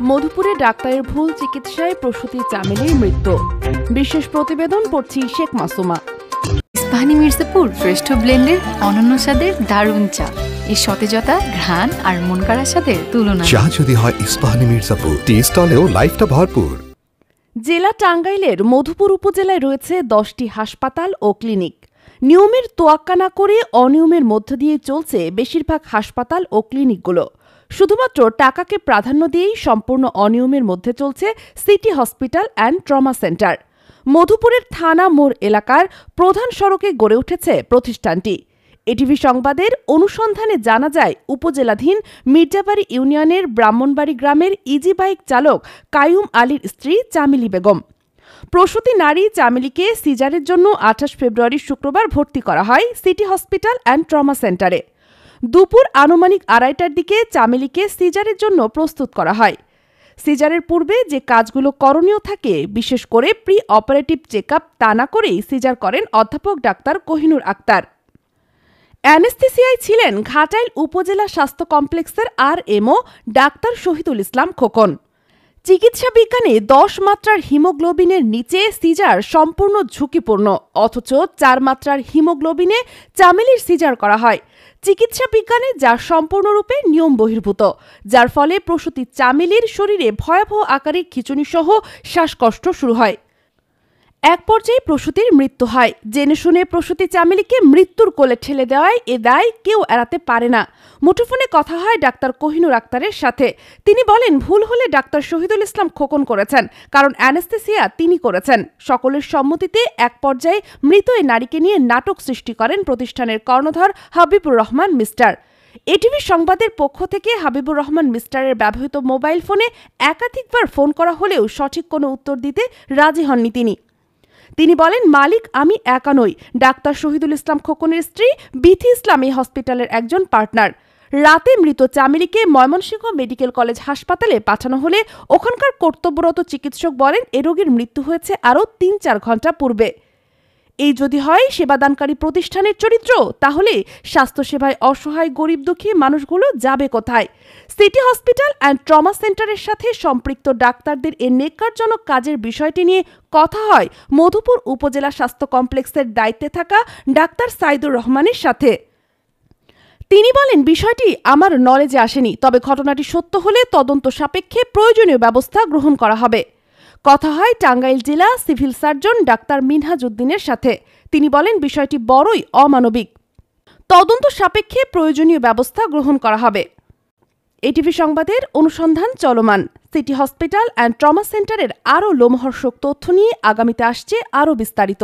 মধুপুরে ডাক্তারের ভুল চিকিৎসায় প্রসূতি চামেলির মৃত্যু। বিশেষ প্রতিবেদন পড়ছি শেখ মাসুমা। ইস্পাহানি মির্জাপুর শ্রেষ্ঠ ব্লেন্ডের অনন্য স্বাদের দারুণ চা। এই সতেজতা, ঘ্রাণ আর মন কাড়া স্বাদের তুলনা। চা যদি হয় ইস্পাহানি মির্জাপুর, টেস্ট হলেও লাইফটা ভরপুর। জেলা টাঙ্গাইলের মধুপুর উপজেলায় রয়েছে 10টি হাসপাতাল ও ক্লিনিক। নিয়মের তোয়াক্কা না করে অনিয়মের মধ্য দিয়ে চলছে বেশিরভাগ হাসপাতাল ও ক্লিনিকগুলো। শুধুমাত্র টাকাকে প্রাধান্য দিয়েই সম্পূর্ণ অনিয়মের মধ্যে চলছে city hospital and trauma centre. মধুপুরের থানা মোড় এলাকার প্রধান সড়কে গড়ে উঠেছে প্রতিষ্ঠানটি। এটিভি সংবাদের অনুসন্ধানে জানা যায়, উপজেলাধীন মির্জাবাড়ি ইউনিয়নের ব্রাহ্মণবাড়ি গ্রামের ইজি বাইক চালক কাইয়ুম আলীর স্ত্রী চামেলি বেগম। প্রসূতি নারী চামেলিকে সিজারের জন্য 28 ফেব্রুয়ারি শুক্রবার ভর্তি করা হয় সিটি হসপিটাল অ্যান্ড ট্রমা সেন্টারে। দুপুর আনুমানিক 2:30টার দিকে চামেলিকে সিজারের জন্য প্রস্তুত করা হয়। সিজারের পূর্বে যে কাজগুলো করণীয় থাকে, বিশেষ করে প্রি অপারেটিভ চেকআপ, তা না করেই সিজার করেন অধ্যাপক ডাক্তার কোহিনুর আক্তার। অ্যানেস্থেসিয়ায় ছিলেন ঘাটাইল উপজেলা স্বাস্থ্য কমপ্লেক্সের আরএমও ডাক্তার শহীদুল ইসলাম খোকন। চিকিৎসা বিজ্ঞানে 10 মাত্রার হিমোগ্লোবিনের নিচে সিজার সম্পূর্ণ ঝুঁকিপূর্ণ, অথচ 4 মাত্রার হিমোগ্লোবিনে চামেলির সিজার করা হয়। চিকিৎসা বিজ্ঞানে যা সম্পূর্ণরূপে নিয়ম বহির্ভূত, যার ফলে প্রসূতি চামেলির শরীরে ভয়াবহ আকারে খিঁচুনি সহ শ্বাসকষ্ট শুরু হয়। এক পর্যায়ে প্রসূতির মৃত্যু হয়। জেনে শুনে প্রসূতি চামেলিকে মৃত্যুর কোলে ঠেলে দেওয়ায় এ দায় কেউ এড়াতে পারে না। মুঠোফোনে কথা হয় ডাক্তার কোহিনুর আক্তারের সাথে। তিনি বলেন, ভুল হলে ডাক্তার শহীদুল ইসলাম খোকন করেছেন, কারণ অ্যানেস্থেসিয়া তিনি করেছেন। সকলের সম্মতিতে এক পর্যায়ে মৃত এই নারীকে নিয়ে নাটক সৃষ্টি করেন প্রতিষ্ঠানের কর্ণধার হাবিবুর রহমান মিস্টার। এটিভি সংবাদের পক্ষ থেকে হাবিবুর রহমান মিস্টারের ব্যবহৃত মোবাইল ফোনে একাধিকবার ফোন করা হলেও সঠিক কোনো উত্তর দিতে রাজি হননি তিনি বলেন, মালিক আমি একা নই, ডাক্তার শহীদুল ইসলাম খোকনের স্ত্রী বিথি ইসলাম এই হসপিটালের একজন পার্টনার। রাতে মৃত চামেলিকে ময়মনসিংহ মেডিকেল কলেজ হাসপাতালে পাঠানো হলে ওখানকার কর্তব্যরত চিকিৎসক বলেন, এ রোগীর মৃত্যু হয়েছে আরও 3-4 ঘণ্টা পূর্বে। এই যদি হয় সেবাদানকারী প্রতিষ্ঠানের চরিত্র, তাহলে স্বাস্থ্যসেবায় অসহায় গরিব দুঃখী মানুষগুলো যাবে কোথায়? সিটি হসপিটাল অ্যান্ড ট্রমা সেন্টারের সাথে সম্পৃক্ত ডাক্তারদের এ নেকারজনক কাজের বিষয়টি নিয়ে কথা হয় মধুপুর উপজেলা স্বাস্থ্য কমপ্লেক্সের দায়িত্বে থাকা ডাক্তার সাইদুর রহমানের সাথে। তিনি বলেন, বিষয়টি আমার নলেজে আসেনি, তবে ঘটনাটি সত্য হলে তদন্ত সাপেক্ষে প্রয়োজনীয় ব্যবস্থা গ্রহণ করা হবে। কথা হয় টাঙ্গাইল জেলা সিভিল সার্জন ডাক্তার মিনহাজউদ্দিনের সাথে। তিনি বলেন, বিষয়টি বড়ই অমানবিক, তদন্ত সাপেক্ষে প্রয়োজনীয় ব্যবস্থা গ্রহণ করা হবে। এটিভি সংবাদের অনুসন্ধান চলমান। সিটি হসপিটাল অ্যান্ড ট্রমা সেন্টারের আরও লোমহর্ষক তথ্য নিয়ে আগামীতে আসছে আরও বিস্তারিত।